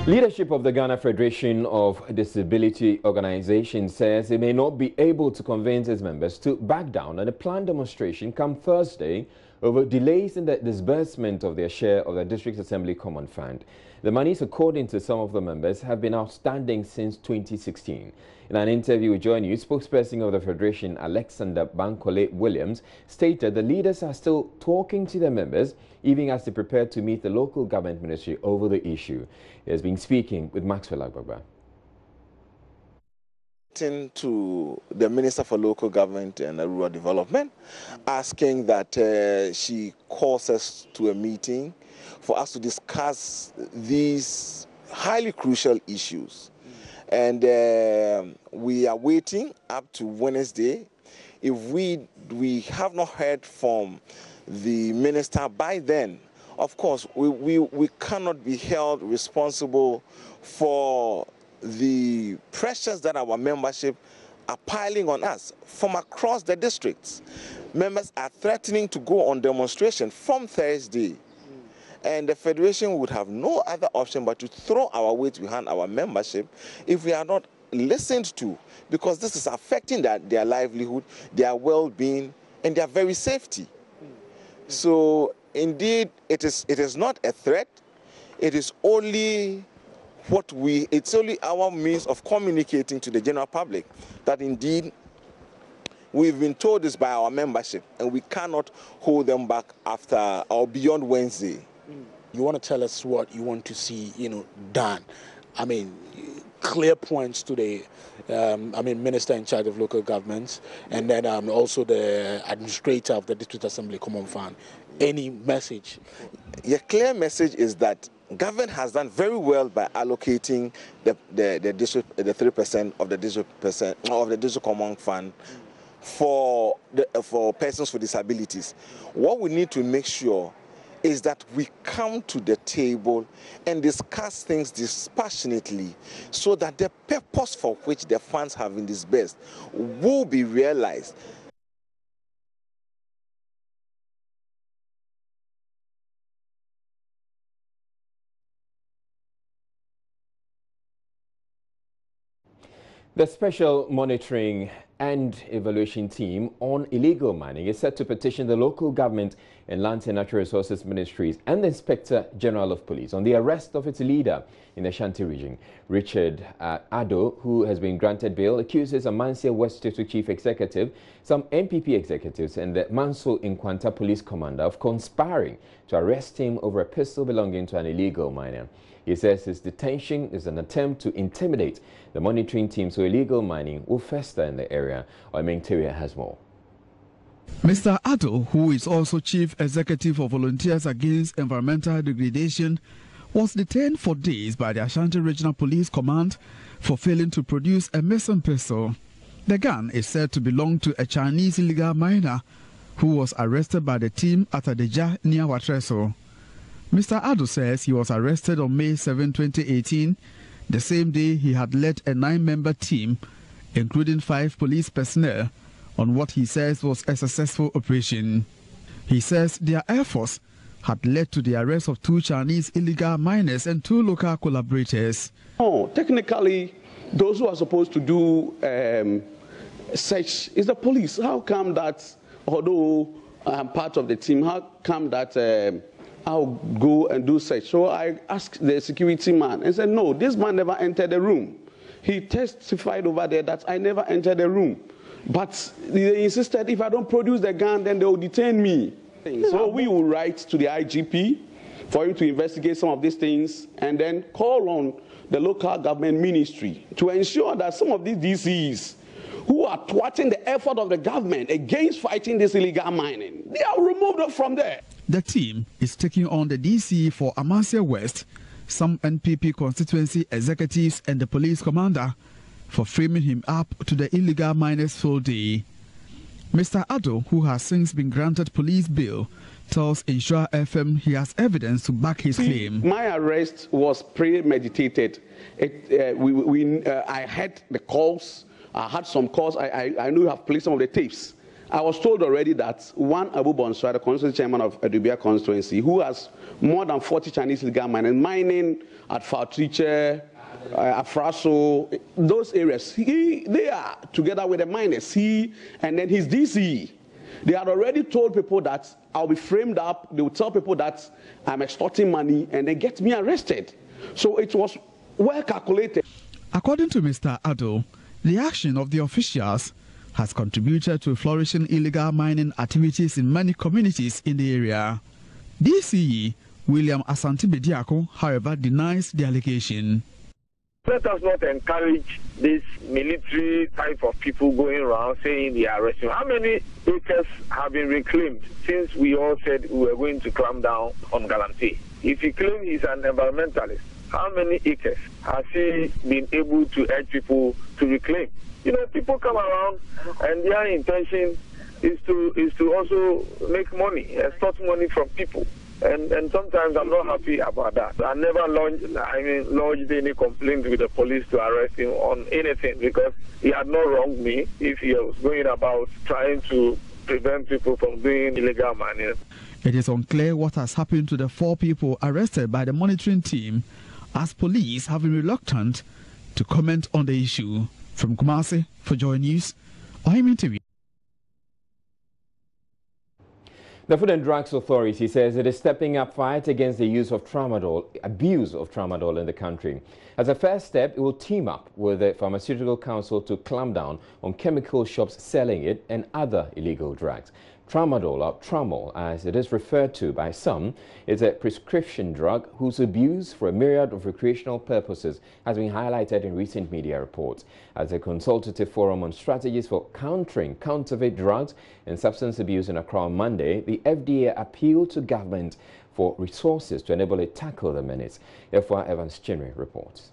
Leadership of the Ghana Federation of Disability Organizations says it may not be able to convince its members to back down on a planned demonstration come Thursday over delays in the disbursement of their share of the District Assembly Common Fund. The monies, according to some of the members, have been outstanding since 2016. In an interview with Joy News, spokesperson of the Federation, Alexander Bankole Williams, stated the leaders are still talking to their members, even as they prepare to meet the local government ministry over the issue. He has been speaking with Maxwell Agbagba. To the Minister for Local Government and Rural Development, asking that she calls us to a meeting for us to discuss these highly crucial issues. And we are waiting up to Wednesday. If we have not heard from the minister by then, of course, we cannot be held responsible for the pressures that our membership are piling on us from across the districts. Members are threatening to go on demonstration from Thursday. And the Federation would have no other option but to throw our weight behind our membership if we are not listened to, because this is affecting their livelihood, their well-being, and their very safety. So, indeed, it is not a threat. It is only it's only our means of communicating to the general public that indeed we've been told this by our membership, and we cannot hold them back after or beyond Wednesday. You want to tell us what you want to see, done. I mean, clear points to the, Minister in charge of local governments, and then also the administrator of the District Assembly Common Fund. Any message? The clear message is that government has done very well by allocating the 3% of the district common fund for persons with disabilities. What we need to make sure is that we come to the table and discuss things dispassionately so that the purpose for which the funds have been disbursed will be realized. The Special Monitoring and Evaluation Team on Illegal Mining is set to petition the local government and Lands and Natural Resources Ministries and the Inspector General of Police on the arrest of its leader in the Ashanti region. Richard Addo, who has been granted bail, accuses Amansia West District Chief Executive, some NPP executives and the Manso Nkwanta Police Commander of conspiring to arrest him over a pistol belonging to an illegal miner. He says his detention is an attempt to intimidate the monitoring team so illegal mining will fester in the area. Oimeng Teria has more. Mr. Addo, who is also Chief Executive of Volunteers Against Environmental Degradation, was detained for days by the Ashanti Regional Police Command for failing to produce a missing pistol. The gun is said to belong to a Chinese illegal miner who was arrested by the team at Adeja near Watreso. Mr. Addo says he was arrested on May 7, 2018, the same day he had led a 9-member team, including 5 police personnel, on what he says was a successful operation. He says their efforts had led to the arrest of 2 Chinese illegal miners and 2 local collaborators. Oh, technically, those who are supposed to do search is the police. How come that, although I'm part of the team, how come that I'll go and do search? So I asked the security man and said, no, this man never entered the room. He testified over there that I never entered the room. But they insisted if I don't produce the gun, then they will detain me. So we will write to the IGP for him to investigate some of these things and then call on the local government ministry to ensure that some of these DCs who are thwarting the effort of the government against fighting this illegal mining, they are removed from there. The team is taking on the DC for Amansia West, some NPP constituency executives and the police commander for framing him up to the illegal miners' field day. Mr. Addo, who has since been granted police bail, tells Insure FM he has evidence to back his claim. My arrest was premeditated. I had the calls. I had some calls. I know you have played some of the tapes. I was told already that one Abu Bonswa, the constituency chairman of Adubia constituency, who has more than 40 Chinese legal mining at Fautriche, Afraso, those areas, they are together with the miners, and then his DC. They had already told people that I'll be framed up. They would tell people that I'm extorting money and they get me arrested. So it was well calculated. According to Mr. Ado, the action of the officials has contributed to flourishing illegal mining activities in many communities in the area. DCE William Asante Bediako, however, denies the allegation. Let us not encourage this military type of people going around saying they are arresting. How many acres have been reclaimed since we all said we were going to clamp down on Galamsey? If he claims he's an environmentalist, how many acres has he been able to urge people to reclaim? You know, people come around and their intention is to also make money, extort money from people. And sometimes I'm not happy about that. I never lodged any complaint with the police to arrest him on anything because he had not wronged me if he was going about trying to prevent people from doing illegal mining. It is unclear what has happened to the 4 people arrested by the monitoring team, as police have been reluctant to comment on the issue. From Kumasi, for Joy News, I'm interviewing. The Food and Drugs Authority says it is stepping up fight against the use of tramadol, abuse of tramadol in the country. As a first step, it will team up with the Pharmaceutical Council to clamp down on chemical shops selling it and other illegal drugs. Tramadol, or Tramol, as it is referred to by some, is a prescription drug whose abuse for a myriad of recreational purposes has been highlighted in recent media reports. As a consultative forum on strategies for countering counterfeit drugs and substance abuse in Accra on Monday, the FDA appealed to government for resources to enable it tackle the menace. Efwa Evans Chinwe reports.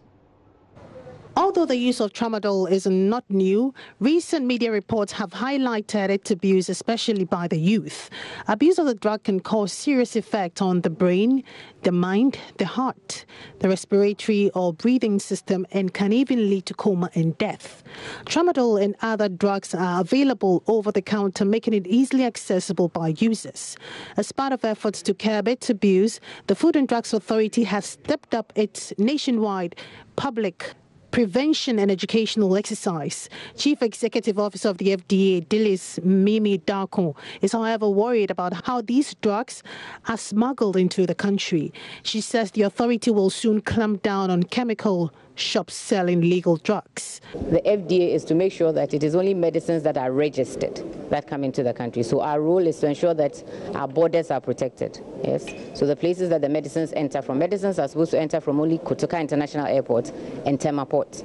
Although the use of tramadol is not new, recent media reports have highlighted its abuse, especially by the youth. Abuse of the drug can cause serious effects on the brain, the mind, the heart, the respiratory or breathing system, and can even lead to coma and death. Tramadol and other drugs are available over the counter, making it easily accessible by users. As part of efforts to curb its abuse, the Food and Drugs Authority has stepped up its nationwide public prevention and educational exercise. Chief Executive Officer of the FDA, Dilys Mimi Darko, is however worried about how these drugs are smuggled into the country. She says the authority will soon clamp down on chemical shops selling legal drugs. The FDA is to make sure that it is only medicines that are registered that come into the country. So our role is to ensure that our borders are protected. Yes. So the places that the medicines enter from, medicines are supposed to enter from only Kotoka International Airport and Tema Port.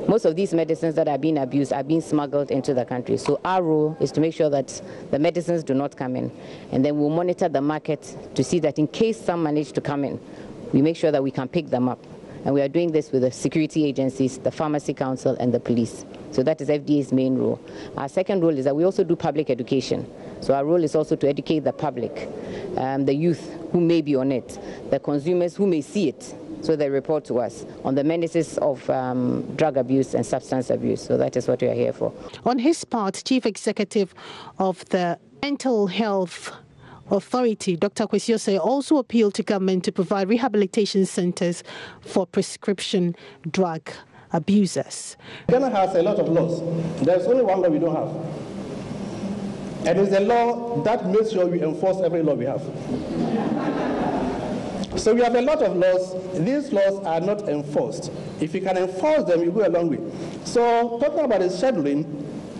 Most of these medicines that are being abused are being smuggled into the country. So our role is to make sure that the medicines do not come in. And then we'll monitor the market to see that in case some manage to come in, we make sure that we can pick them up. And we are doing this with the security agencies, the Pharmacy Council, and the police. So that is FDA's main role. Our second role is that we also do public education. So our role is also to educate the public, the youth who may be on it, the consumers who may see it, so they report to us on the menaces of drug abuse and substance abuse. So that is what we are here for. On his part, Chief Executive of the Mental Health Authority, Dr. Kwesi Osei, also appealed to government to provide rehabilitation centers for prescription drug abusers. Ghana has a lot of laws. There's only one law we don't have. And it's a law that makes sure we enforce every law we have. So we have a lot of laws. These laws are not enforced. If you can enforce them, you go a long way. So talking about the scheduling,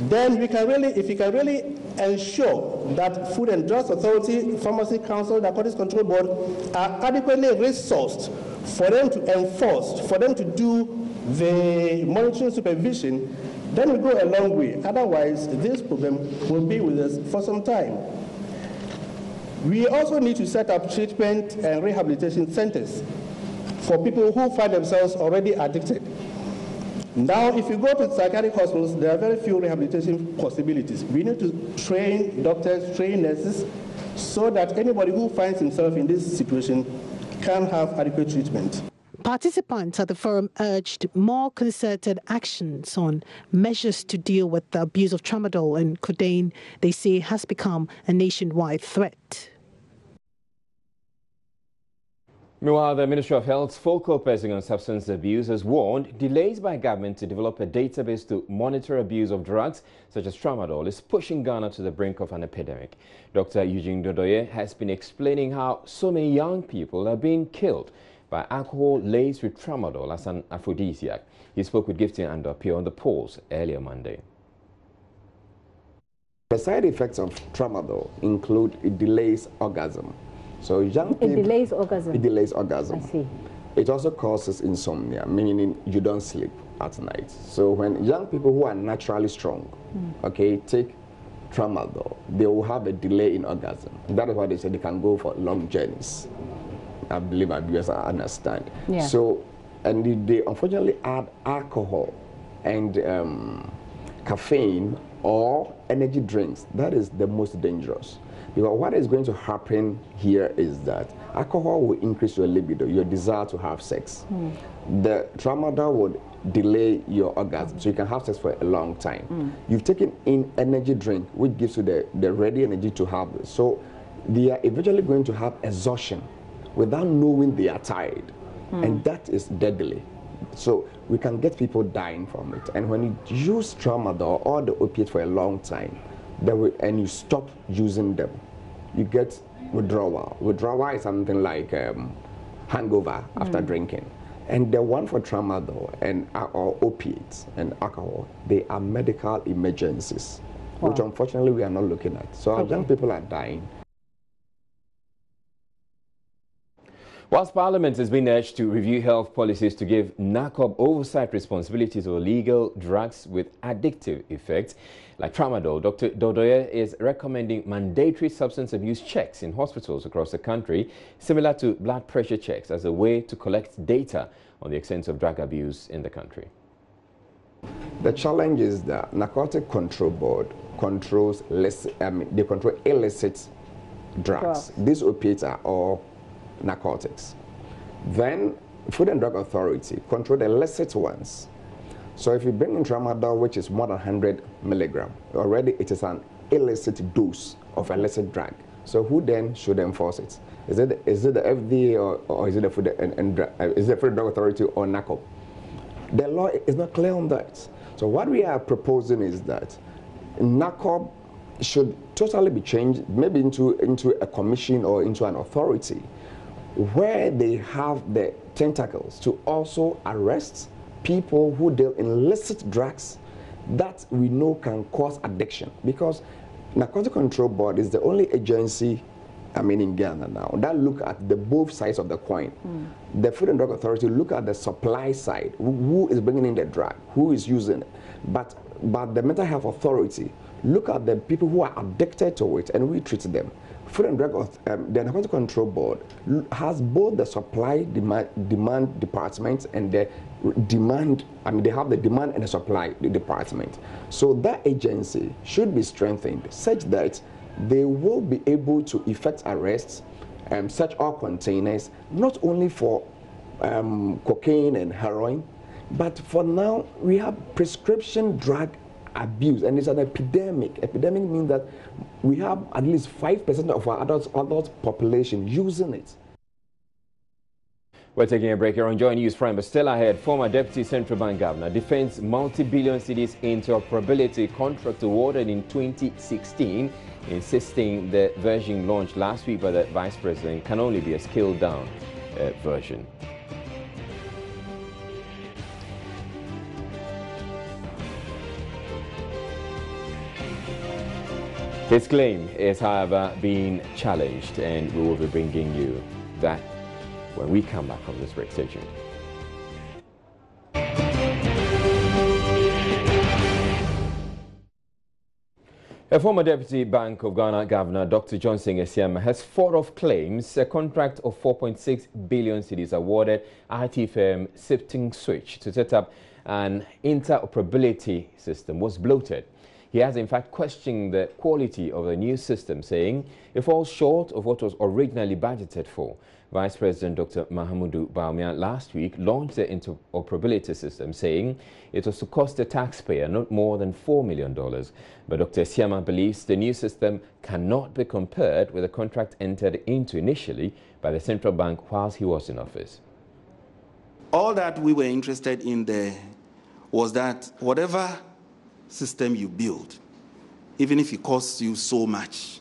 then we can really, if you can really ensure that Food and Drugs Authority, Pharmacy Council, Narcotics Control Board are adequately resourced for them to enforce, for them to do the monitoring supervision, then we go a long way. Otherwise, this problem will be with us for some time. We also need to set up treatment and rehabilitation centers for people who find themselves already addicted. Now, if you go to psychiatric hospitals, there are very few rehabilitation possibilities. We need to train doctors, train nurses, so that anybody who finds himself in this situation can have adequate treatment. Participants at the forum urged more concerted actions on measures to deal with the abuse of tramadol and codeine they say has become a nationwide threat. Meanwhile, the Ministry of Health's focal person on substance abuse has warned delays by government to develop a database to monitor abuse of drugs such as tramadol is pushing Ghana to the brink of an epidemic. Dr. Eugene Dodoye has been explaining how so many young people are being killed by alcohol laced with tramadol as an aphrodisiac. He spoke with Gifting Andopio on the Pulse earlier Monday. The side effects of tramadol include it delays orgasm. So young people, it delays orgasm. It delays orgasm. I see. It also causes insomnia, meaning you don't sleep at night. So when young people who are naturally strong, okay, take tramadol, they will have a delay in orgasm. That is why they say they can go for long journeys. I believe my viewers understand. Yeah. So, and they unfortunately add alcohol and caffeine or energy drinks. That is the most dangerous. Because what is going to happen here is that alcohol will increase your libido, your desire to have sex. The tramadol would delay your orgasm, so you can have sex for a long time. You've taken in energy drink, which gives you the ready energy to have this. So they are eventually going to have exhaustion without knowing they are tired. And that is deadly. So we can get people dying from it. And when you use tramadol or the opiate for a long time, and you stop using them, you get withdrawal. Withdrawal is something like hangover after drinking. And the one for tramadol and or opiates and alcohol, they are medical emergencies, which unfortunately we are not looking at. So our young people are dying. Whilst Parliament has been urged to review health policies to give NACOB oversight responsibilities over illegal drugs with addictive effects, like tramadol, Dr. Dodoye is recommending mandatory substance abuse checks in hospitals across the country, similar to blood pressure checks, as a way to collect data on the extent of drug abuse in the country. The challenge is that Narcotic Control Board controls they control illicit drugs. These opiates are all narcotics. Then Food and Drug Authority control the illicit ones. So if you bring in tramadol, which is more than 100 milligrams, already it is an illicit dose of illicit drug. So who then should enforce it? Is it the FDA or is it the Food and Drug Authority or NACOB? The law is not clear on that. So what we are proposing is that NACOB should totally be changed, maybe into a commission or into an authority, where they have the tentacles to also arrest people who deal in illicit drugs that we know can cause addiction. Because Narcotic Control Board is the only agency, in Ghana now, that look at the both sides of the coin. The Food and Drug Authority look at the supply side, who is bringing in the drug, who is using it. But the Mental Health Authority look at the people who are addicted to it and we treat them. Food and Drug, the Narcotic Control Board has both the supply demand department and the demand, they have the demand and the supply department. So that agency should be strengthened such that they will be able to effect arrests, search all containers, not only for cocaine and heroin, but for now we have prescription drug abuse, and it's an epidemic. Epidemic means that we have at least 5% of our adult population using it. We're taking a break here on Joy News Prime, but still ahead, former Deputy Central Bank Governor defends multi-billion cedis interoperability contract awarded in 2016, insisting the version launched last week by the Vice President can only be a scaled-down version. His claim is, however, being challenged, and we will be bringing you that when we come back from this break. Stay tuned. A former Deputy Bank of Ghana Governor, Dr. Johnson Esiama, has fought off claims a contract of 4.6 billion cedis awarded IT firm Sifting Switch to set up an interoperability system was bloated. He has in fact questioned the quality of the new system, saying it falls short of what was originally budgeted for. Vice President Dr. Mahamudu Bawumia last week launched the interoperability system, saying it was to cost the taxpayer not more than $4 million. But Dr. Siama believes the new system cannot be compared with the contract entered into initially by the central bank whilst he was in office. All that we were interested in there was that whatever system you build, even if it costs you so much,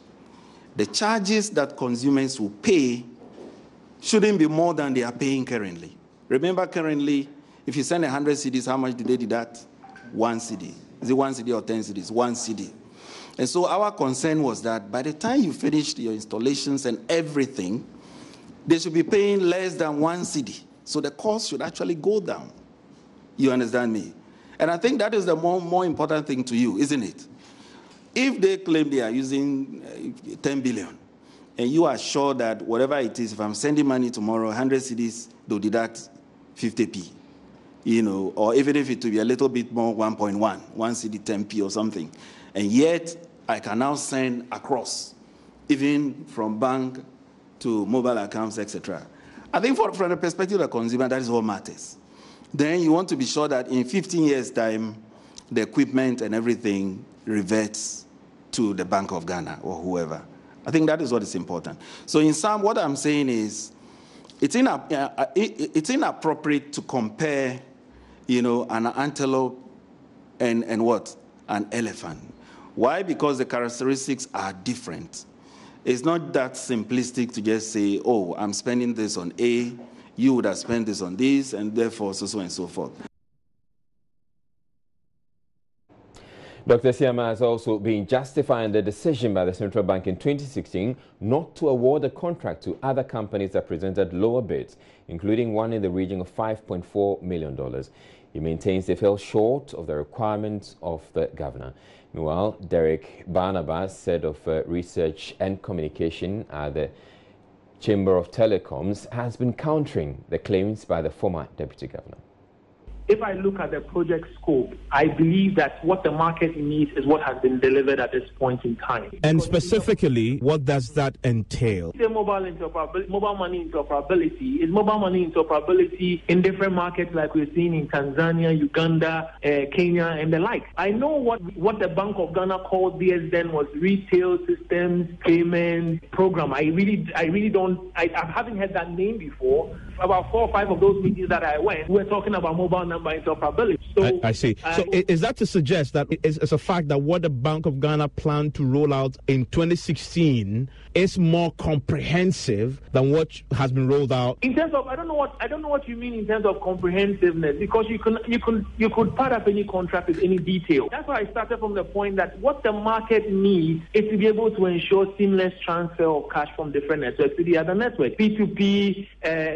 the charges that consumers will pay shouldn't be more than they are paying currently. Remember, currently, if you send 100 cedis, how much do they deduct? 1 cedi. Is it 1 cedi or 10 cedis? 1 cedi. And so our concern was that by the time you finished your installations and everything, they should be paying less than 1 cedi. So the cost should actually go down. You understand me? And I think that is the more important thing to you, isn't it? If they claim they are using 10 billion, and you are sure that whatever it is, if I'm sending money tomorrow, 100 cedis, they'll deduct 50p, you know, or even if it will be a little bit more, 1.1, 1 cedi, 10p or something. And yet, I can now send across, even from bank to mobile accounts, etc. I think from the perspective of the consumer, that is what matters. Then you want to be sure that in 15 years' time, the equipment and everything reverts to the Bank of Ghana or whoever. I think that is what is important. So in sum, what I'm saying is, it's inappropriate to compare, you know, an antelope and what? An elephant. Why? Because the characteristics are different. It's not that simplistic to just say, oh, I'm spending this on A, you would have spent this on this, and therefore so and so forth. Dr. Siama has also been justifying the decision by the central bank in 2016 not to award a contract to other companies that presented lower bids, including one in the region of $5.4 million. He maintains they fell short of the requirements of the governor. Meanwhile, Derek Barnabas, head of research and communication at the Chamber of Telecoms, has been countering the claims by the former deputy governor. If I look at the project scope, I believe that what the market needs is what has been delivered at this point in time. And specifically, what does that entail? The mobile money interoperability is mobile money interoperability in different markets like we're seeing in Tanzania, Uganda, Kenya, and the like. I know what the Bank of Ghana called BSDN was retail systems payment program. I haven't heard that name before. About 4 or 5 of those meetings that I went, we were talking about mobile number interoperability. So I see. So is that to suggest that it's a fact that what the Bank of Ghana planned to roll out in 2016 is more comprehensive than what has been rolled out? In terms of, I don't know what you mean in terms of comprehensiveness, because you could part up any contract with any detail. That's why I started from the point that what the market needs is to be able to ensure seamless transfer of cash from different networks to the other network. P2P,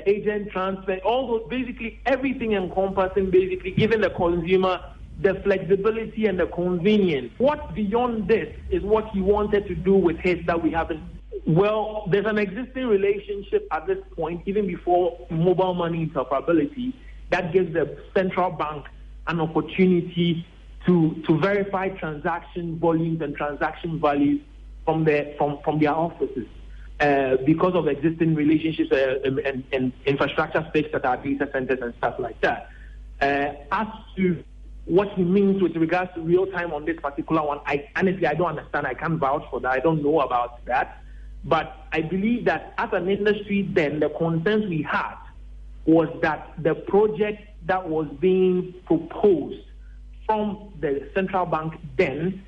agent transfer, all those, basically everything encompassing, basically giving the consumer the flexibility and the convenience. What beyond this is what he wanted to do with his that we haven't. Well, there's an existing relationship at this point, even before mobile money interoperability, that gives the central bank an opportunity to verify transaction volumes and transaction values from their offices. Because of existing relationships and infrastructure space that are data centers and stuff like that. As to what he means with regards to real time on this particular one, honestly, I don't understand. I can't vouch for that. I don't know about that. But I believe that as an industry then, the consensus we had was that the project that was being proposed from the central bank then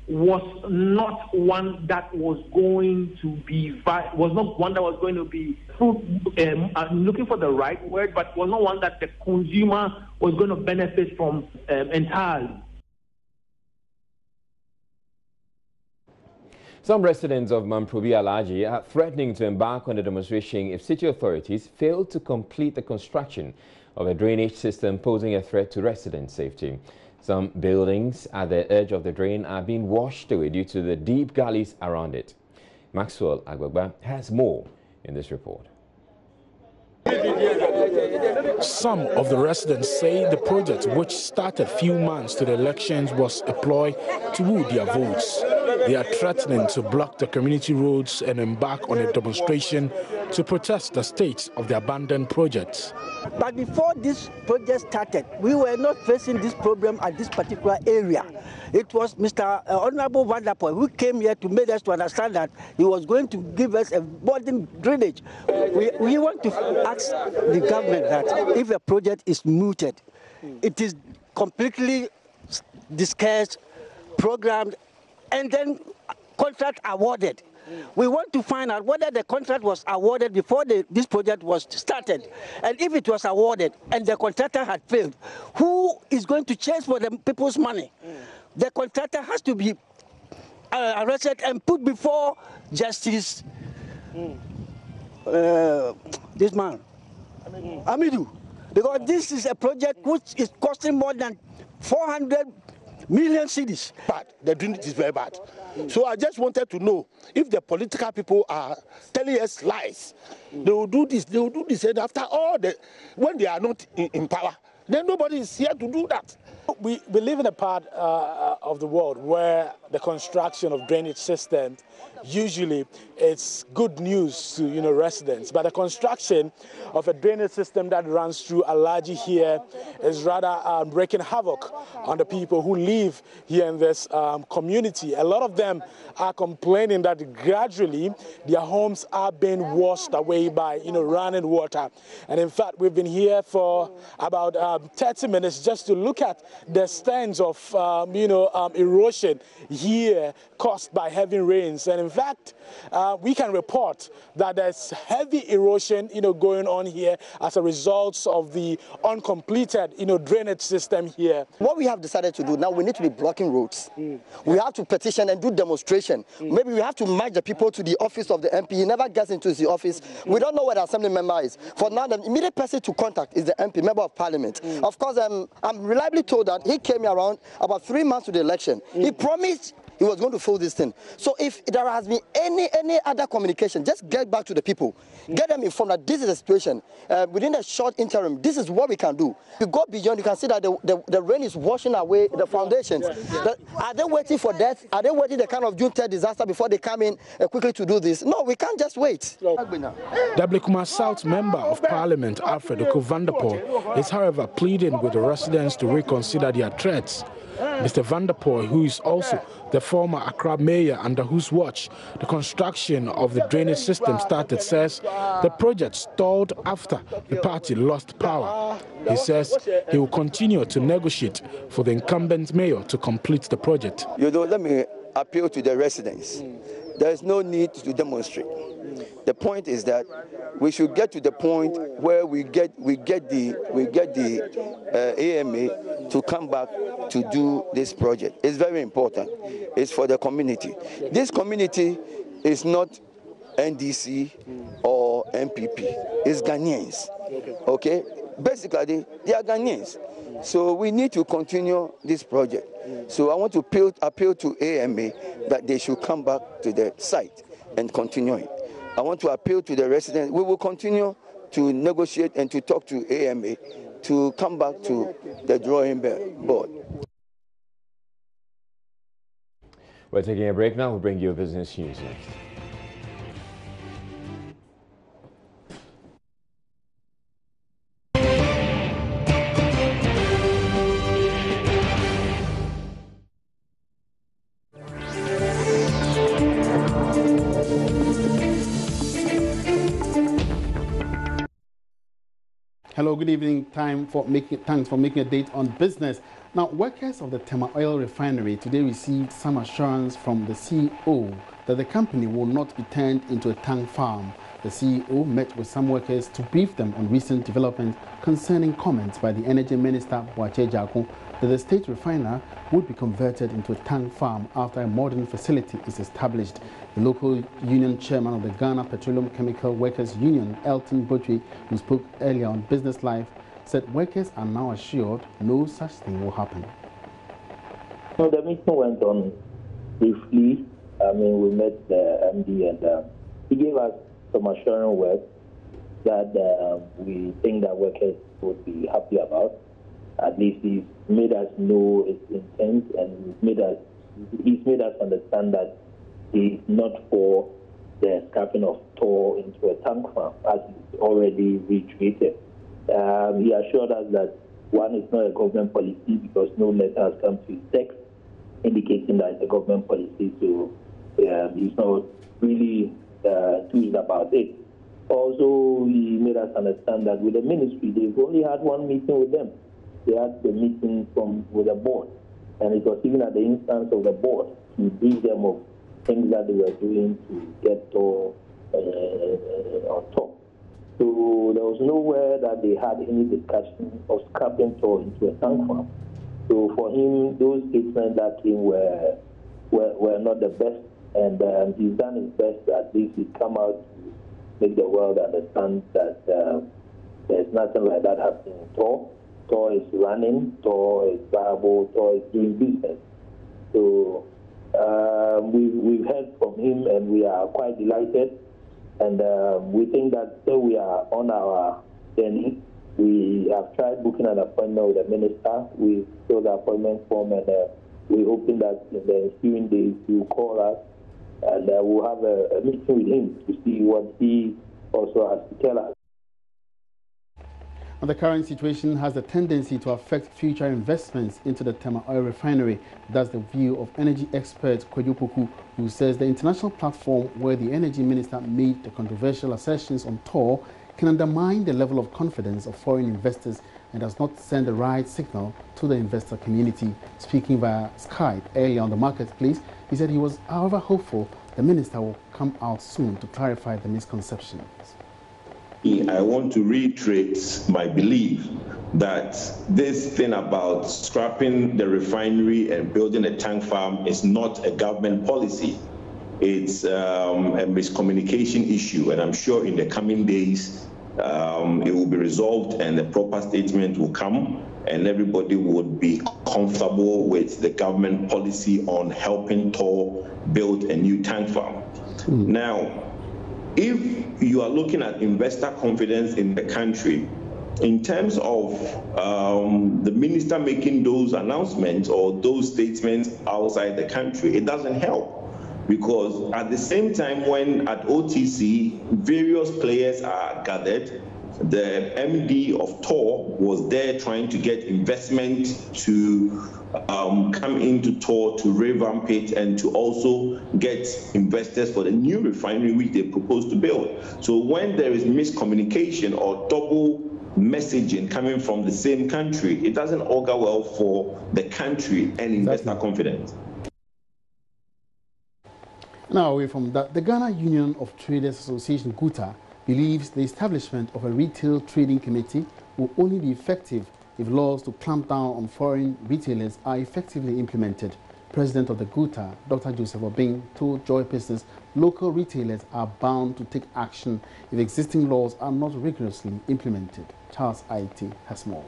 was not one that was going to be I'm looking for the right word, but was not one that the consumer was going to benefit from entirely. Some residents of Mamprobi Alaji are threatening to embark on a demonstration if city authorities fail to complete the construction of a drainage system, posing a threat to resident safety. Some buildings at the edge of the drain are being washed away due to the deep gullies around it. Maxwell Agbagba has more in this report. Some of the residents say the project, which started few months to the elections, was a ploy to woo their votes. They are threatening to block the community roads and embark on a demonstration to protest the state of the abandoned projects. But before this project started, we were not facing this problem at this particular area. It was Mr. Honorable Vanderpoel who came here to make us to understand that he was going to give us a modern drainage. We want to ask the government that if a project is mooted, it is completely discussed, programmed, and then contract awarded. We want to find out whether the contract was awarded before this project was started. And if it was awarded and the contractor had failed, who is going to chase for the people's money? The contractor has to be arrested and put before justice. This man, Amidu, because this is a project which is costing more than 400 million cedis. But the drainage is very bad. So I just wanted to know if the political people are telling us lies. They will do this, and after all, when they are not in power, then nobody is here to do that. We live in a part of the world where the construction of drainage systems usually it's good news to residents, but the construction of a drainage system that runs through Alaji here is rather wreaking havoc on the people who live here in this community. A lot of them are complaining that gradually their homes are being washed away by running water. And in fact, we've been here for about 30 minutes just to look at the stands of erosion here caused by heavy rains. And in fact, we can report that there's heavy erosion going on here as a result of the uncompleted drainage system here. What we have decided to do now, we need to be blocking roads. We have to petition and do demonstration. Maybe we have to march the people to the office of the MP. He never gets into the office. We don't know where the assembly member is. For now, the immediate person to contact is the MP, member of parliament. Of course, I'm reliably told that he came around about 3 months to the election. He promised he was going to fill this thing. So if there has been any other communication, just get back to the people. Get them informed that this is the situation. Within a short interim, this is what we can do. You go beyond, you can see that the rain is washing away the foundations. Are they waiting for death? Are they waiting the kind of June 3rd disaster before they come in quickly to do this? No, we can't just wait. The Blekuma South Member of Parliament, Alfred Vanderpoel, is however pleading with the residents to reconsider their threats. Mr. Vanderpoel, who is also the former Accra mayor under whose watch the construction of the drainage system started, says the project stalled after the party lost power. He says he will continue to negotiate for the incumbent mayor to complete the project. Let me appeal to the residents. There is no need to demonstrate. The point is that we should get to the point where we get the AMA to come back to do this project. It's very important. It's for the community. This community is not NDC or MPP. It's Ghanaians. Okay? Basically, they are Ghanaians. So we need to continue this project. So I want to appeal to AMA that they should come back to the site and continue it. I want to appeal to the residents. We will continue to negotiate and to talk to AMA to come back to the drawing board. We're taking a break now. We'll bring you business news next. Hello, good evening. Thanks for making a date on business. Now, workers of the Tema Oil Refinery today received some assurance from the CEO that the company will not be turned into a tank farm. The CEO met with some workers to brief them on recent developments concerning comments by the Energy Minister, Boakye Agyarko, that the state refiner would be converted into a tank farm after a modern facility is established. The local union chairman of the Ghana Petroleum Chemical Workers Union, Elton Botwe, who spoke earlier on Business Live, said workers are now assured no such thing will happen. So the meeting went on briefly. We met the MD and he gave us some assuring words that we think that workers would be happy about. At least he's made us know his intent and he's made us understand that he's not for the scrapping of Tor into a tank farm, as it's already retreated. He assured us that one, is not a government policy because no letter has come to his desk indicating that it's a government policy, so he's not really tweeted about it. Also, he made us understand that with the ministry, they've only had one meeting with them. They had the meeting with the board, and it was even at the instance of the board to brief them of things that they were doing to get Tor on top. So there was nowhere that they had any discussion of scrapping Tor into a tank farm. So for him, those statements that came were not the best, and he's done his best to at least come out to make the world understand that there's nothing like that happening in Tor. Tor is running, Tor is viable, Tor is doing business. So we've heard from him, and we are quite delighted. And we think that still we are on our journey. We have tried booking an appointment with the minister. We filled the appointment form, and we're hoping that in the ensuing days he will call us, and we'll have a meeting with him to see what he also has to tell us. And the current situation has a tendency to affect future investments into the Tema Oil Refinery. That's the view of energy expert Kwadwo Poku, who says the international platform where the energy minister made the controversial assertions on Tor can undermine the level of confidence of foreign investors and does not send the right signal to the investor community. Speaking via Skype earlier on the marketplace, he said he was, however, hopeful the minister will come out soon to clarify the misconceptions. I want to reiterate my belief that this thing about scrapping the refinery and building a tank farm is not a government policy. It's a miscommunication issue, and I'm sure in the coming days it will be resolved and the proper statement will come, and everybody would be comfortable with the government policy on helping Tor build a new tank farm. Now, if you are looking at investor confidence in the country, in terms of the minister making those announcements or those statements outside the country, it doesn't help. Because at the same time when at OTC, various players are gathered, the MD of Tor was there trying to get investment to come into Tor to revamp it and to also get investors for the new refinery which they propose to build. So when there is miscommunication or double messaging coming from the same country, it doesn't augur well for the country and investor confidence. Now, away from that, the Ghana Union of Traders Association, GUTA, believes the establishment of a retail trading committee will only be effective if laws to clamp down on foreign retailers are effectively implemented. President of the GUTA, Dr. Joseph Obeng, told Joy Business local retailers are bound to take action if existing laws are not rigorously implemented. Charles Aiti has more.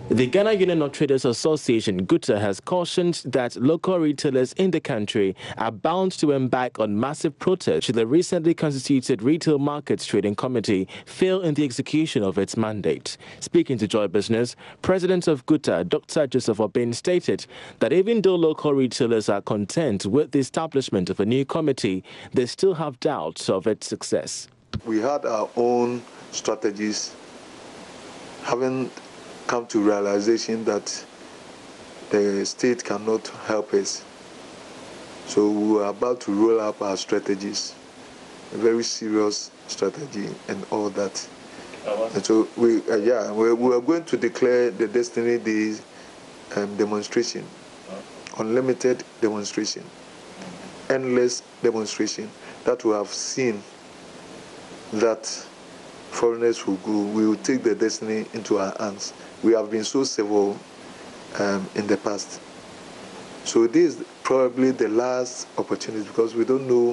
The Ghana Union of Traders Association, GUTA, has cautioned that local retailers in the country are bound to embark on massive protests should the recently constituted Retail Markets Trading Committee fail in the execution of its mandate. Speaking to Joy Business, President of GUTA, Dr. Joseph Obeng, stated that even though local retailers are content with the establishment of a new committee, they still have doubts of its success. We had our own strategies, haven't come to realization that the state cannot help us. So we are about to roll up our strategies, a very serious strategy and all that. And so we are going to declare the Destiny Days demonstration, unlimited demonstration, endless demonstration, that we have seen that foreigners will go, we will take the destiny into our hands. We have been so civil in the past. So this is probably the last opportunity because we don't know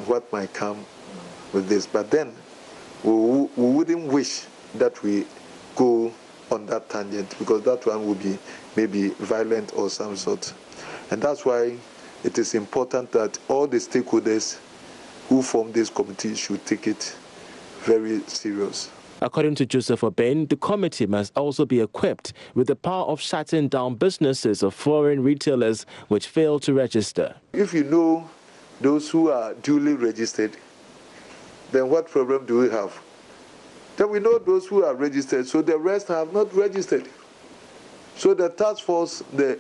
what might come with this. But then we wouldn't wish that we go on that tangent because that one will be maybe violent or some sort. And that's why it is important that all the stakeholders who form this committee should take it very serious. According to Joseph Obeng, the committee must also be equipped with the power of shutting down businesses of foreign retailers which fail to register. If you know those who are duly registered, then what problem do we have? Then we know those who are registered, so the rest have not registered. So the task force, the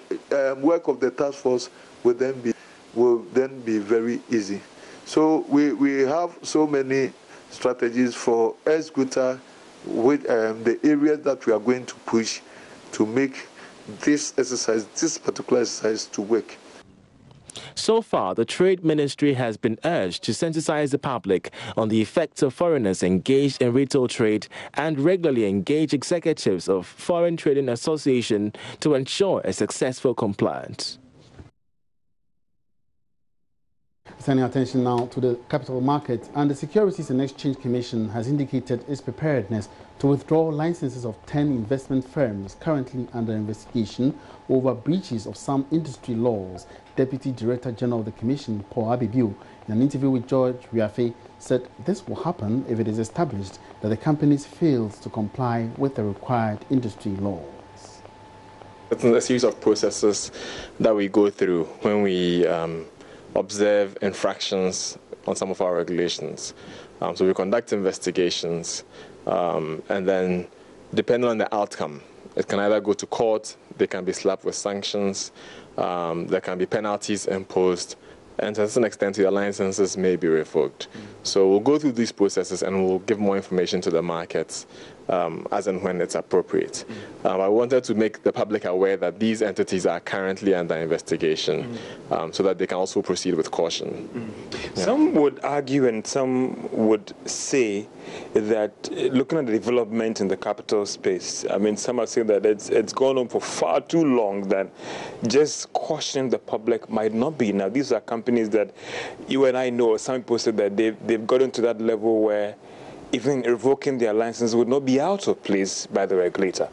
work of the task force will then be very easy. So we have so many strategies for ex-Guta with the areas that we are going to push to make this particular exercise to work. So far, the Trade Ministry has been urged to sensitize the public on the effects of foreigners engaged in retail trade and regularly engage executives of foreign trading association to ensure a successful compliance. Turning attention now to the capital market, and the Securities and Exchange Commission has indicated its preparedness to withdraw licenses of 10 investment firms currently under investigation over breaches of some industry laws. Deputy Director General of the Commission, Paul Abibiu, in an interview with George Riafe, said this will happen if it is established that the companies failed to comply with the required industry laws. It's a series of processes that we go through when we observe infractions on some of our regulations. So we conduct investigations, and then depending on the outcome, it can either go to court, they can be slapped with sanctions, there can be penalties imposed, and to a certain extent your licenses may be revoked. So we'll go through these processes and we'll give more information to the markets as and when it's appropriate. I wanted to make the public aware that these entities are currently under investigation so that they can also proceed with caution. Some would argue and some would say that looking at the development in the capital space, I mean, some are saying that it's gone on for far too long, that just cautioning the public might not be enough. These are companies that you and I know, some people say that they've gotten to that level where even revoking their license would not be out of place by the regulator.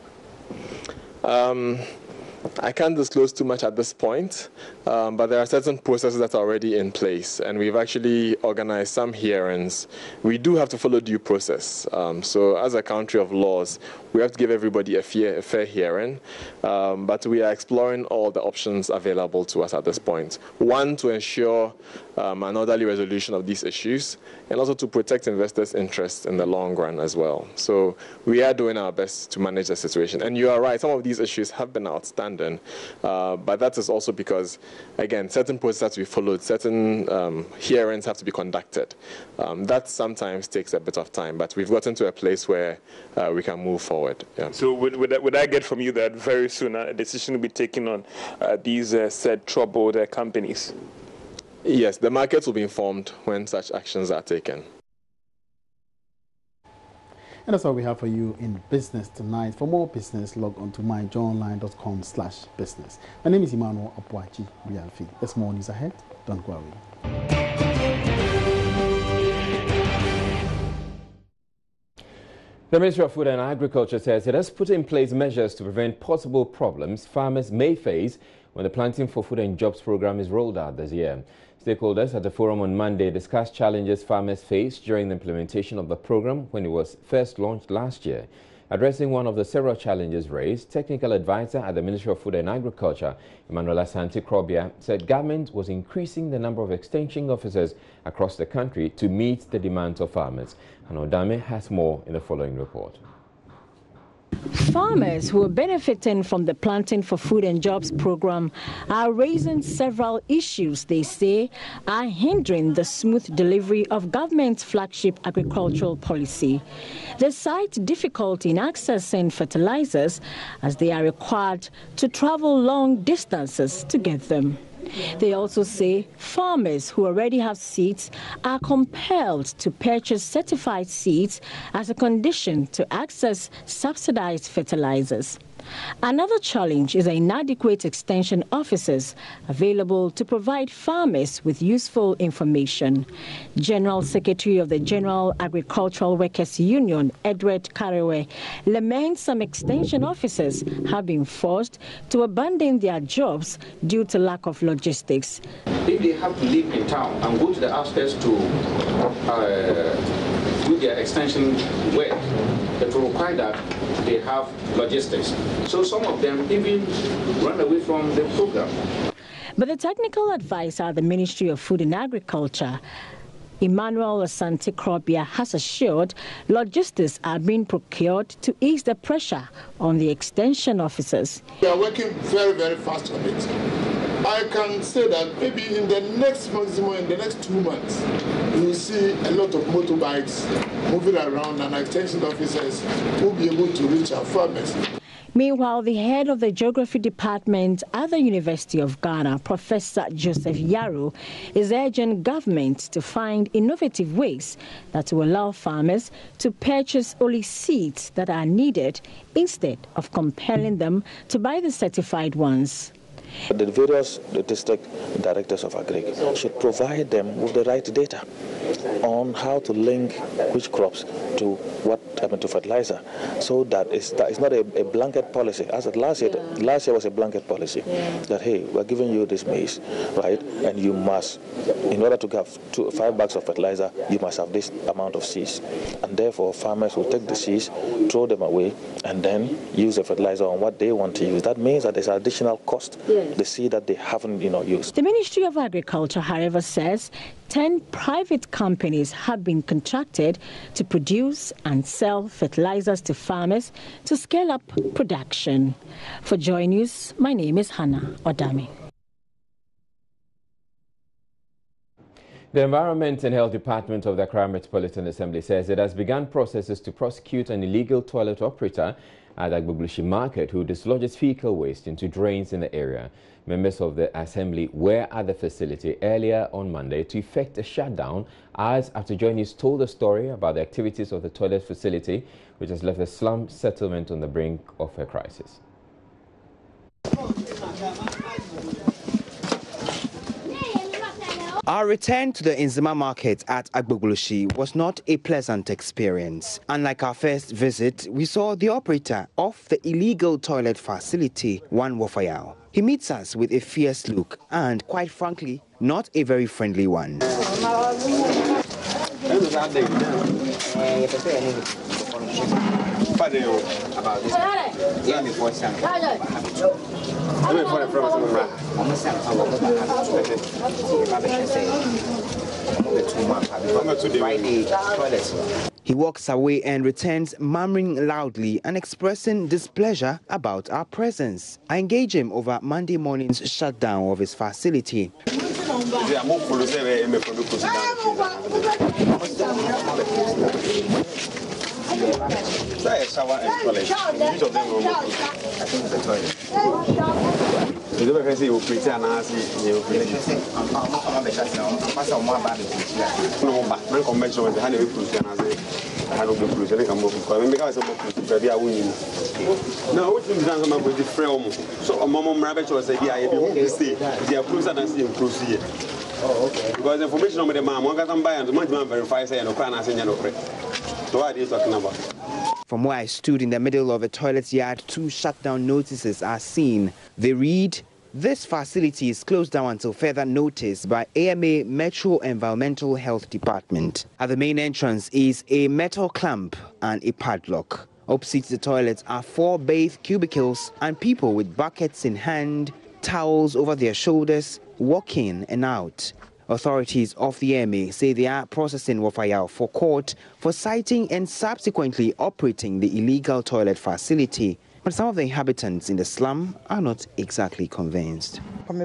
I can't disclose too much at this point, but there are certain processes that are already in place, and we've actually organized some hearings. We do have to follow due process. So as a country of laws, we have to give everybody a fair hearing, but we are exploring all the options available to us at this point. One, to ensure an orderly resolution of these issues, and also to protect investors' interests in the long run as well. So we are doing our best to manage the situation. And you are right, some of these issues have been outstanding, but that is also because, again, certain processes have to be followed, certain hearings have to be conducted. That sometimes takes a bit of time, but we've gotten to a place where we can move forward. Yeah. So would I get from you that very soon a decision will be taken on these said troubled companies? Yes, the markets will be informed when such actions are taken. And that's all we have for you in business tonight. For more business, log on to myjournline.com/business. My name is Emmanuel Abuachi Riafe. There's more news ahead. Don't go away. The Ministry of Food and Agriculture says it has put in place measures to prevent possible problems farmers may face when the Planting for Food and Jobs program is rolled out this year. Stakeholders at the forum on Monday discussed challenges farmers faced during the implementation of the program when it was first launched last year. Addressing one of the several challenges raised, technical advisor at the Ministry of Food and Agriculture, Emmanuel Asante Krobia, said government was increasing the number of extension officers across the country to meet the demands of farmers. Anodame has more in the following report. Farmers who are benefiting from the Planting for Food and Jobs program are raising several issues they say are hindering the smooth delivery of government's flagship agricultural policy. They cite difficulty in accessing fertilizers as they are required to travel long distances to get them. They also say farmers who already have seeds are compelled to purchase certified seeds as a condition to access subsidized fertilizers. Another challenge is inadequate extension officers available to provide farmers with useful information. General Secretary of the General Agricultural Workers Union, Edward Karewe, laments some extension officers have been forced to abandon their jobs due to lack of logistics. If they have to live in town and go to the outskirts to do their extension work, it will require that they have logistics. So some of them even run away from the program. But the technical advisor at the Ministry of Food and Agriculture, Emmanuel Asante Krobia, has assured logistics are being procured to ease the pressure on the extension officers. We are working very, very fast on it. I can say that maybe in the next maximum, in the next 2 months, you will see a lot of motorbikes moving around and extension officers will be able to reach our farmers. Meanwhile, the head of the Geography Department at the University of Ghana, Professor Joseph Yaro, is urging government to find innovative ways that will allow farmers to purchase only seeds that are needed instead of compelling them to buy the certified ones. The various district directors of agri should provide them with the right data on how to link which crops to to fertilizer, so that it's not a blanket policy. As last year was a blanket policy that, hey, we're giving you this maize, right, and you must, in order to have 5 bags of fertilizer, you must have this amount of seeds, and therefore farmers will take the seeds, throw them away, and then use the fertilizer on what they want to use. That means that there's an additional cost. The seed that they haven't, used. The Ministry of Agriculture, however, says 10 private companies have been contracted to produce and sell fertilizers to farmers to scale up production. For Joy News, my name is Hannah Odami. The Environment and Health Department of the Accra Metropolitan Assembly says it has begun processes to prosecute an illegal toilet operator at Agbogboshi Market who dislodges fecal waste into drains in the area. Members of the Assembly were at the facility earlier on Monday to effect a shutdown as after Joy News told a story about the activities of the toilet facility, which has left the slum settlement on the brink of a crisis. Our return to the Nzema market at Agbogboshi was not a pleasant experience. Unlike our first visit, we saw the operator of the illegal toilet facility, One Wofayao. He meets us with a fierce look and, quite frankly, not a very friendly one. He walks away and returns murmuring loudly and expressing displeasure about our presence. I engage him over Monday morning's shutdown of his facility. Because the information on the man, one can buy and the man verify say no can answer no pre. So what are you talking about? From where I stood in the middle of a toilet yard, 2 shutdown notices are seen. They read, "This facility is closed down until further notice by AMA Metro Environmental Health Department." At the main entrance is a metal clamp and a padlock. Opposite the toilets are 4 bathe cubicles and people with buckets in hand, towels over their shoulders, walk in and out. Authorities of the AMA say they are processing Wofayao for court for citing and subsequently operating the illegal toilet facility. But some of the inhabitants in the slum are not exactly convinced. But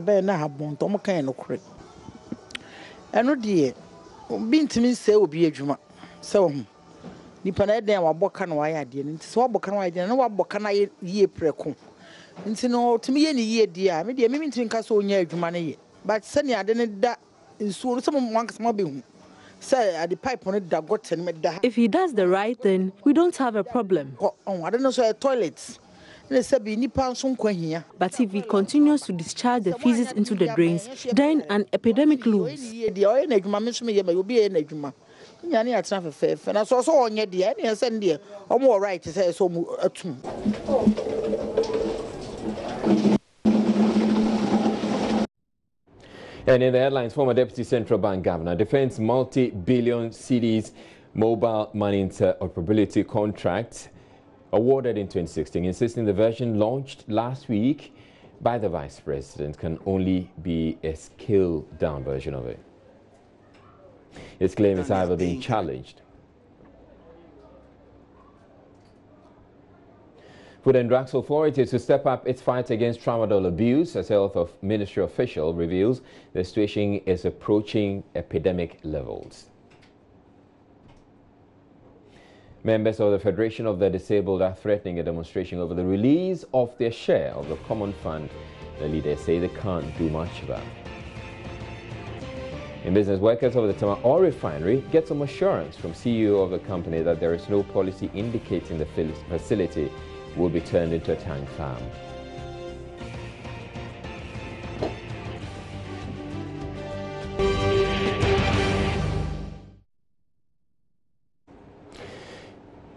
send ya didn't that in soon some one say at the pipe on it that got if he does the right thing, we don't have a problem. Oh, I don't know, so toilets. But if he continues to discharge the feces into the drains, then an epidemic looms. And I saw so on your dear, and I send dear, or more right to say so. And in the headlines, former Deputy Central Bank Governor defends multi-billion cedis mobile money interoperability contract awarded in 2016, insisting the version launched last week by the Vice President can only be a scaled-down version of it. His claim is, however, being challenged. Food and Drugs Authority to step up its fight against tramadol abuse, as Health Ministry official reveals the situation is approaching epidemic levels. Members of the Federation of the Disabled are threatening a demonstration over the release of their share of the common fund. The leaders say they can't do much about it. In business, workers of the Tema Oil Refinery get some assurance from CEO of the company that there is no policy indicating the facility will be turned into a tank farm.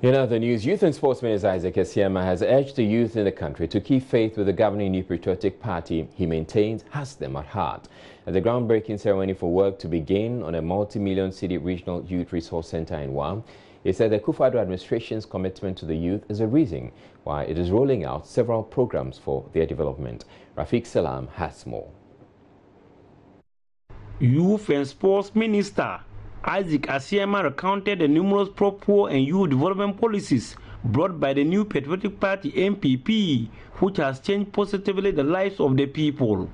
In other news, Youth and Sports Minister Isaac Asiamah has urged the youth in the country to keep faith with the governing New Patriotic Party he maintains has them at heart. At the groundbreaking ceremony for work to begin on a multi-million city regional youth resource center in Wa, he said the Akufo-Addo administration's commitment to the youth is a reason why it is rolling out several programs for their development. Rafiq Salam has more. Youth and Sports Minister Isaac Asiamah recounted the numerous pro-poor and youth development policies brought by the New Patriotic Party NPP, which has changed positively the lives of the people.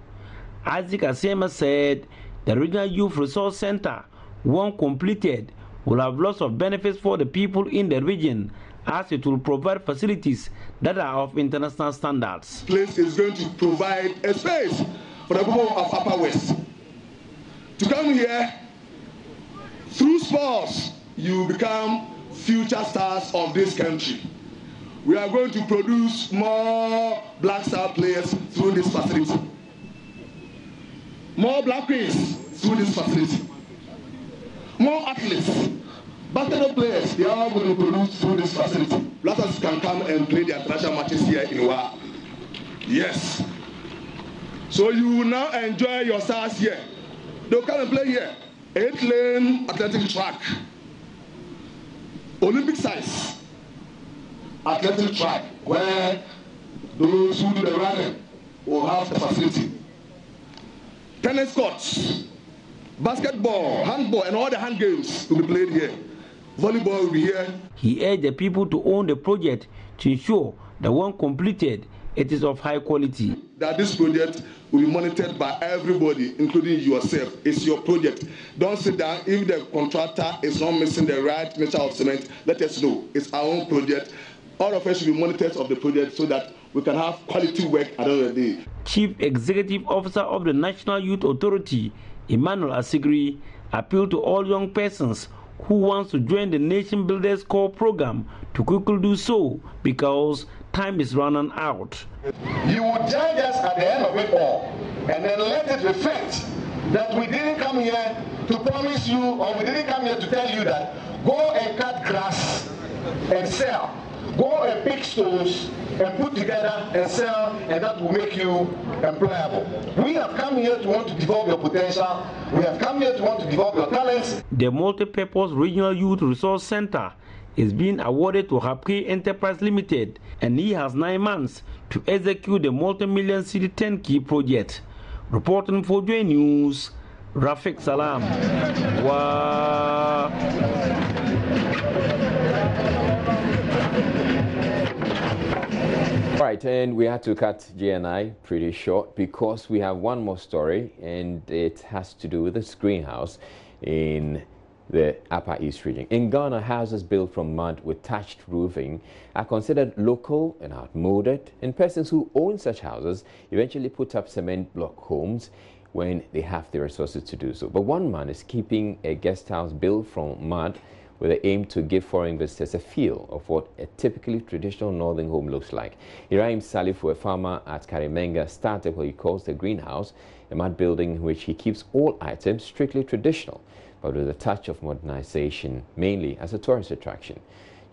Isaac Asiamah said the Regional Youth Resource Center, when completed, will have lots of benefits for the people in the region, as it will provide facilities that are of international standards. This place is going to provide a space for the people of Upper West to come here. Through sports, you become future stars of this country. We are going to produce more Black Star players through this facility. More Black Queens through this facility. More athletes, basketball players, they are going to produce through this facility. Blackstars can come and play their international matches here in Wa. Yes. So you will now enjoy your stars here. They'll come and play here. 8-lane athletic track, Olympic size athletic track, where those who do the running will have the facility. Tennis courts, basketball, handball, and all the hand games will be played here. Volleyball will be here. He urged the people to own the project to ensure that when completed, it is of high quality. That this project will be monitored by everybody, including yourself. It's your project. Don't sit down. If the contractor is not missing the right measure of cement, let us know. It's our own project. All of us should be monitors of the project so that we can have quality work at the end of the day. Chief Executive Officer of the National Youth Authority, Emmanuel Asigri, appealed to all young persons who wants to join the Nation Builders Corps program to quickly do so, because time is running out. You will judge us at the end of it all, and then let it reflect that we didn't come here to promise you, or we didn't come here to tell you that go and cut grass and sell. Go and pick stones and put together and sell, and that will make you employable. We have come here to want to develop your potential. We have come here to want to develop your talents. The Multi-Purpose Regional Youth Resource Center is being awarded to Hapke Enterprise Limited, and he has 9 months to execute the multi-million city turnkey project. Reporting for Joy News, Rafiq Salam. Right, and we had to cut GNI pretty short because we have one more story, and it has to do with this greenhouse in the Upper East region. In Ghana, houses built from mud with thatched roofing are considered local and outmoded, and persons who own such houses eventually put up cement block homes when they have the resources to do so. But one man is keeping a guest house built from mud with the aim to give foreign visitors a feel of what a typically traditional northern home looks like. Ibrahim Salifu, a farmer at Karimenga, started what he calls the greenhouse, a mud building in which he keeps all items strictly traditional, but with a touch of modernization, mainly as a tourist attraction.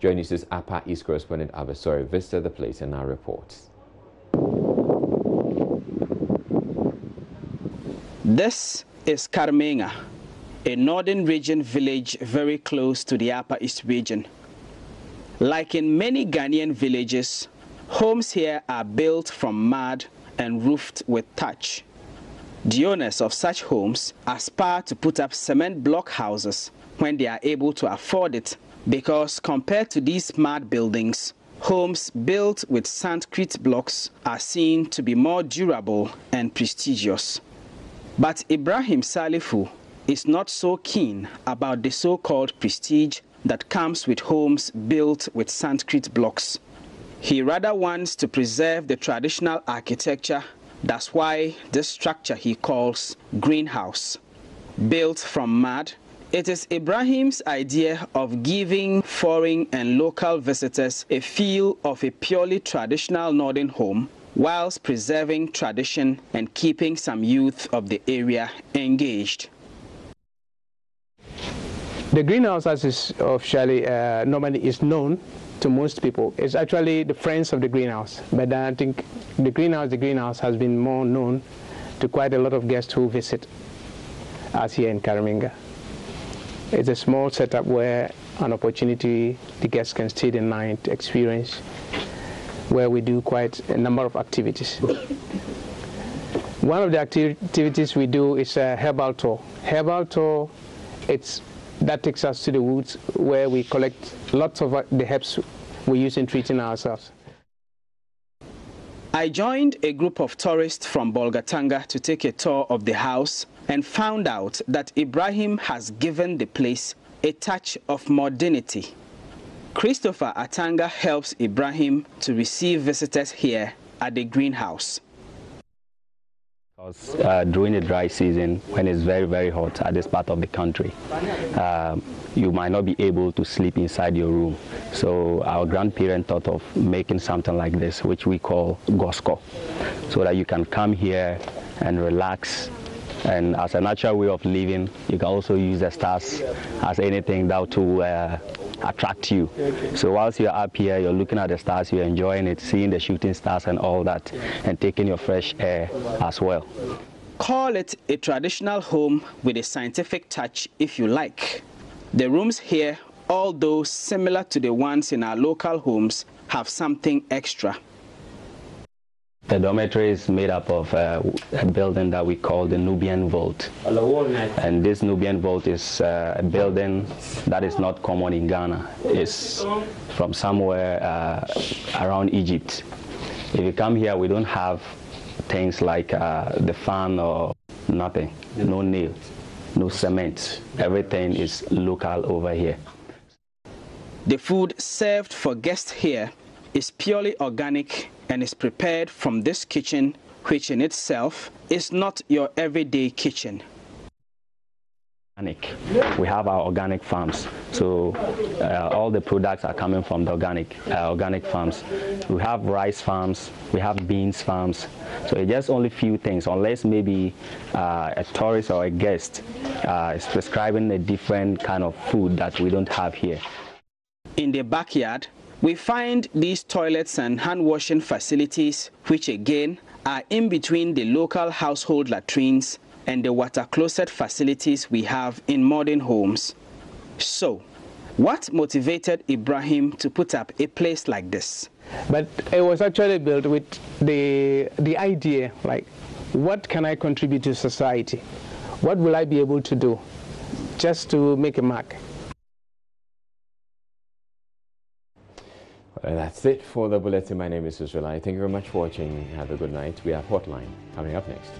Joy News' Upper East correspondent Abesori visited the place and now reports. This is Karimenga, a northern region village very close to the Upper East region. Like in many Ghanaian villages, homes here are built from mud and roofed with thatch. The owners of such homes aspire to put up cement block houses when they are able to afford it, because compared to these mud buildings, homes built with sandcrete blocks are seen to be more durable and prestigious. But Ibrahim Salifu is not so keen about the so-called prestige that comes with homes built with sandcrete blocks. He rather wants to preserve the traditional architecture. That's why this structure he calls greenhouse. Built from mud, it is Ibrahim's idea of giving foreign and local visitors a feel of a purely traditional northern home, whilst preserving tradition and keeping some youth of the area engaged. The greenhouse, as is officially normally is known to most people, is actually the friends of the greenhouse. But I think the greenhouse has been more known to quite a lot of guests who visit us here in Karaminga. It's a small setup where an opportunity the guests can stay the night, experience, where we do quite a number of activities. One of the activities we do is a herbal tour. Herbal tour, that takes us to the woods where we collect lots of the herbs we use in treating ourselves. I joined a group of tourists from Bolgatanga to take a tour of the house and found out that Ibrahim has given the place a touch of modernity. Christopher Atanga helps Ibrahim to receive visitors here at the greenhouse. During the dry season, when it's very, very hot at this part of the country, you might not be able to sleep inside your room. So our grandparents thought of making something like this, which we call Gosko, so that you can come here and relax. And as a natural way of living, you can also use the stars as anything that to attract you. So whilst you're up here, you're looking at the stars, you're enjoying it, seeing the shooting stars and all that, and taking your fresh air as well. Call it a traditional home with a scientific touch if you like. The rooms here, although similar to the ones in our local homes, have something extra. The dormitory is made up of a building that we call the Nubian Vault. And this Nubian Vault is a building that is not common in Ghana. It's from somewhere around Egypt. If you come here, we don't have things like the fan or nothing, no nails, no cement. Everything is local over here. The food served for guests here is purely organic and is prepared from this kitchen, which in itself is not your everyday kitchen. We have our organic farms, so all the products are coming from the organic farms. We have rice farms, we have beans farms, so it's just only few things, unless maybe a tourist or a guest is prescribing a different kind of food that we don't have here. In the backyard, we find these toilets and hand-washing facilities, which again are in between the local household latrines and the water closet facilities we have in modern homes. So, what motivated Ibrahim to put up a place like this? But it was actually built with the idea, like, what can I contribute to society? What will I be able to do just to make a mark? That's it for the bulletin. My name is Susulai. Thank you very much for watching. Have a good night. We have Hotline coming up next.